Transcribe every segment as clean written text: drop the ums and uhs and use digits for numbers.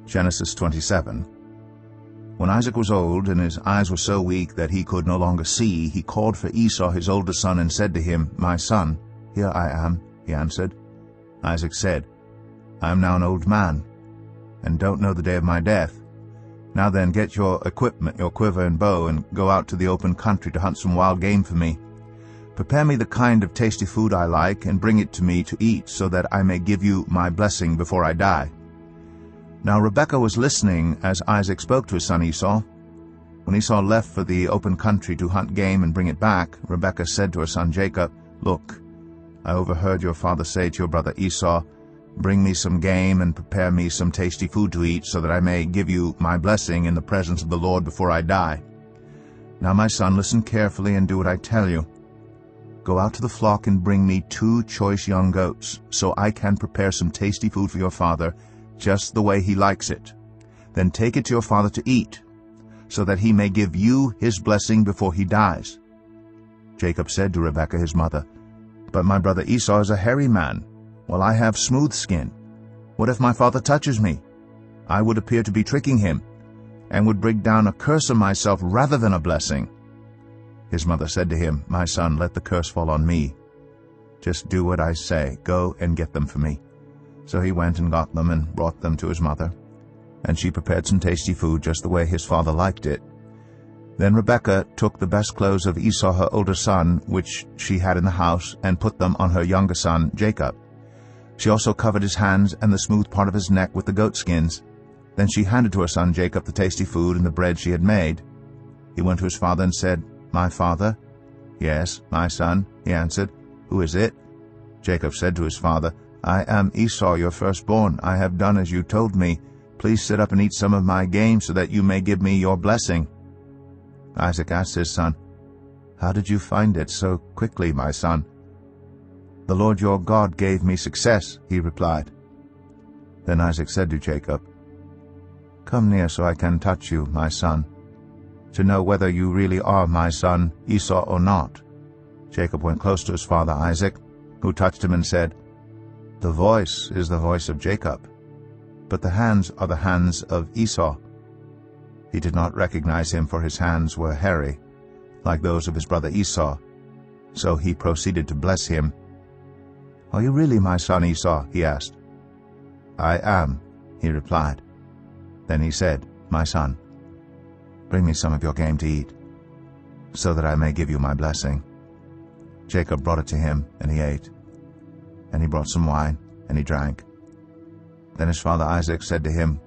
Genesis 27. When Isaac was old, and his eyes were so weak that he could no longer see, he called for Esau his older son, and said to him, "My son." "Here I am," he answered. Isaac said, "I am now an old man, and don't know the day of my death. Now then, get your equipment, your quiver and bow, and go out to the open country to hunt some wild game for me. Prepare me the kind of tasty food I like, and bring it to me to eat, so that I may give you my blessing before I die." Now Rebekah was listening as Isaac spoke to his son Esau. When Esau left for the open country to hunt game and bring it back, Rebekah said to her son Jacob, "Look, I overheard your father say to your brother Esau, 'Bring me some game and prepare me some tasty food to eat, so that I may give you my blessing in the presence of the Lord before I die.' Now my son, listen carefully and do what I tell you. Go out to the flock and bring me 2 choice young goats, so I can prepare some tasty food for your father, just the way he likes it. Then take it to your father to eat, so that he may give you his blessing before he dies." Jacob said to Rebekah his mother, "But my brother Esau is a hairy man, while I have smooth skin. What if my father touches me? I would appear to be tricking him, and would bring down a curse on myself rather than a blessing." His mother said to him, "My son, let the curse fall on me. Just do what I say. Go and get them for me." So he went and got them and brought them to his mother, and she prepared some tasty food just the way his father liked it. Then Rebekah took the best clothes of Esau her older son, which she had in the house, and put them on her younger son Jacob. She also covered his hands and the smooth part of his neck with the goat skins. Then she handed to her son Jacob the tasty food and the bread she had made. He went to his father and said, "My father?" "Yes, my son," he answered. "Who is it?" Jacob said to his father, "I am Esau, your firstborn. I have done as you told me. Please sit up and eat some of my game, so that you may give me your blessing." Isaac asked his son, "How did you find it so quickly, my son?" "The Lord your God gave me success," he replied. Then Isaac said to Jacob, "Come near so I can touch you, my son, to know whether you really are my son Esau or not." Jacob went close to his father Isaac, who touched him and said, "The voice is the voice of Jacob, but the hands are the hands of Esau." He did not recognize him, for his hands were hairy, like those of his brother Esau. So he proceeded to bless him. "Are you really my son Esau?" he asked. "I am," he replied. Then he said, "My son, bring me some of your game to eat, so that I may give you my blessing." Jacob brought it to him, and he ate. And he brought some wine, and he drank. Then his father Isaac said to him,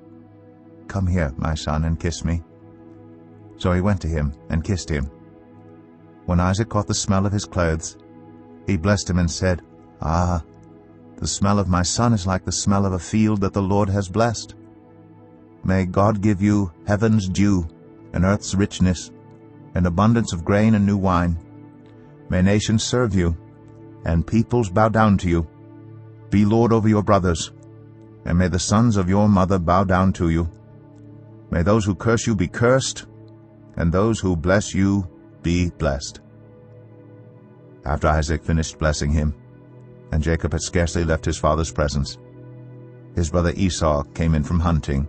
"Come here, my son, and kiss me." So he went to him and kissed him. When Isaac caught the smell of his clothes, he blessed him and said, "Ah, the smell of my son is like the smell of a field that the Lord has blessed. May God give you heaven's dew, and earth's richness, and abundance of grain and new wine. May nations serve you, and peoples bow down to you. Be Lord over your brothers, and may the sons of your mother bow down to you. May those who curse you be cursed, and those who bless you be blessed." After Isaac finished blessing him, and Jacob had scarcely left his father's presence, his brother Esau came in from hunting.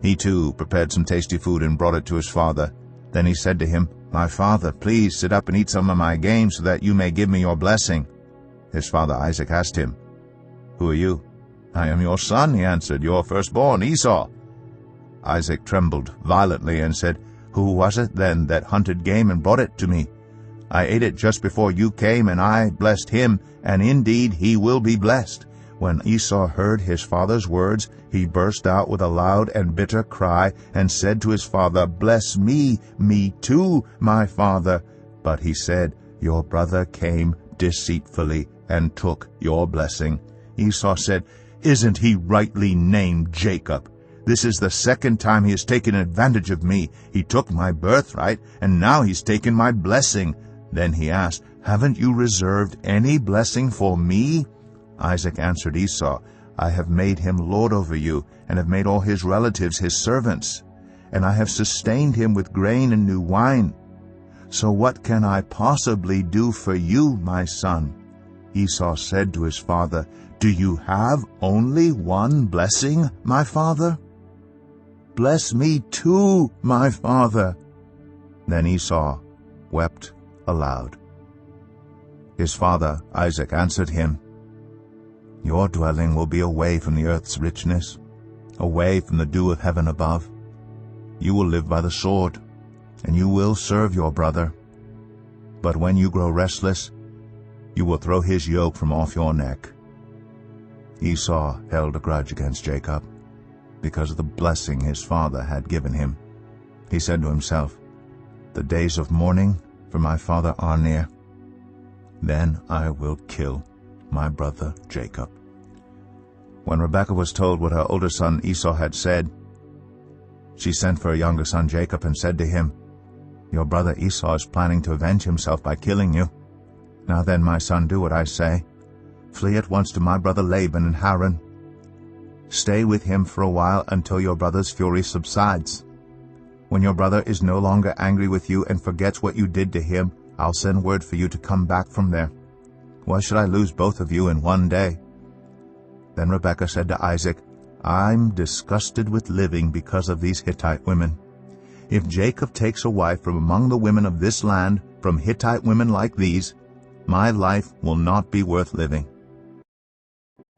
He too prepared some tasty food and brought it to his father. Then he said to him, "My father, please sit up and eat some of my game, so that you may give me your blessing." His father Isaac asked him, "Who are you?" "I am your son," he answered, "your firstborn, Esau." Isaac trembled violently and said, "Who was it then that hunted game and brought it to me? I ate it just before you came, and I blessed him, and indeed he will be blessed." When Esau heard his father's words, he burst out with a loud and bitter cry, and said to his father, "Bless me, me too, my father." But he said, "Your brother came deceitfully and took your blessing." Esau said, "Isn't he rightly named Jacob? This is the second time he has taken advantage of me. He took my birthright, and now he's taken my blessing." Then he asked, "Haven't you reserved any blessing for me?" Isaac answered Esau, "I have made him lord over you, and have made all his relatives his servants, and I have sustained him with grain and new wine. So what can I possibly do for you, my son?" Esau said to his father, "Do you have only one blessing, my father?" Bless me too, my father." Then Esau wept aloud. His father Isaac answered him, "Your dwelling will be away from the earth's richness, away from the dew of heaven above. You will live by the sword, and you will serve your brother. But when you grow restless, you will throw his yoke from off your neck." Esau held a grudge against Jacob because of the blessing his father had given him. He said to himself, "The days of mourning for my father are near. Then I will kill my brother Jacob." When Rebekah was told what her older son Esau had said, she sent for her younger son Jacob and said to him, "Your brother Esau is planning to avenge himself by killing you. Now then, my son, do what I say. Flee at once to my brother Laban in Haran. Stay with him for a while until your brother's fury subsides. When your brother is no longer angry with you and forgets what you did to him, I'll send word for you to come back from there. Why should I lose both of you in one day?" Then Rebekah said to Isaac, "I'm disgusted with living because of these Hittite women. If Jacob takes a wife from among the women of this land, from Hittite women like these, my life will not be worth living."